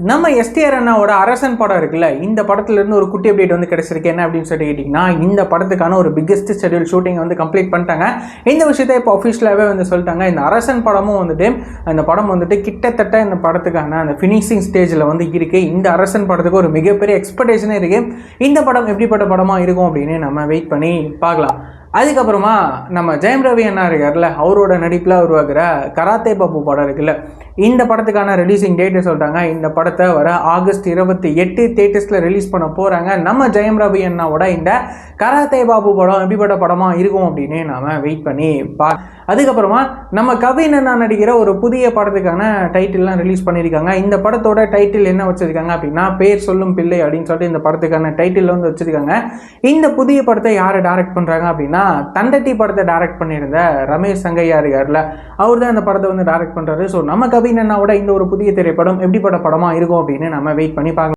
நம்ம எஸ்டிஆர் அண்ணாவோட அரசன் படம் இருக்குல்ல, இந்த படத்துலேருந்து ஒரு குட்டி அப்டேட் வந்து கிடைச்சிருக்கு. என்ன அப்படின்னு சொல்லி கேட்டிங்கன்னா, இந்த படத்துக்கான ஒரு பிக்கெஸ்ட் ஷெட்யூல் ஷூட்டிங் வந்து கம்ப்ளீட் பண்ணிட்டாங்க. இந்த விஷயத்தை இப்போ அஃபிஷியலாகவே வந்து சொல்லிட்டாங்க. இந்த அரசன் படமும் வந்துட்டு அந்த படம் வந்துட்டு கிட்டத்தட்ட இந்த படத்துக்கான அந்த ஃபினிஷிங் ஸ்டேஜில் வந்து இருக்குது. இந்த அரசன் படத்துக்கு ஒரு மிகப்பெரிய எக்ஸ்பெக்டேஷனே இருக்குது. இந்த படம் எப்படிப்பட்ட படமாக இருக்கும் அப்படின்னு நம்ம வெயிட் பண்ணி பார்க்கலாம். அதுக்கப்புறமா நம்ம ஜெயம் ரவி அண்ணா இருக்கார்ல, அவரோட நடிப்பில் உருவாக்குற கராத்தே பாபு படம் இருக்குல்ல, இந்த படத்துக்கான ரிலீசிங் டேட்டை சொல்லிட்டாங்க. இந்த படத்தை வர ஆகஸ்ட் 28 தேட்டர்ஸில் ரிலீஸ் பண்ண போகிறாங்க. நம்ம ஜெயம் ரவி அண்ணாவோட இந்த கராத்தே பாபு படம் எப்படிப்பட்ட படமாக இருக்கும் அப்படின்னு நாம் வெயிட் பண்ணி அதுக்கப்புறமா நம்ம கவின் அண்ணா நடிக்கிற ஒரு புதிய படத்துக்கான டைட்டில்லாம் ரிலீஸ் பண்ணியிருக்காங்க. இந்த படத்தோட டைட்டில் என்ன வச்சுருக்காங்க அப்படின்னா, பேர் சொல்லும் பிள்ளை அப்படின்னு சொல்லிட்டு இந்த படத்துக்கான டைட்டில் வந்து வச்சுருக்காங்க. இந்த புதிய படத்தை யார் டைரக்ட் பண்ணுறாங்க அப்படின்னா, தண்டட்டி படத்தை டைரக்ட் பண்ணியிருந்த ரமேஷ் சங்கையா இருக்கார்ல, அவர் தான் இந்த படத்தை வந்து டைரக்ட் பண்ணுறாரு. ஸோ நம்ம கவின் அண்ணாவோட இந்த ஒரு புதிய திரைப்படம் எப்படிப்பட்ட படமாக இருக்கும் அப்படின்னு நம்ம வெயிட் பண்ணி பார்க்கலாம்.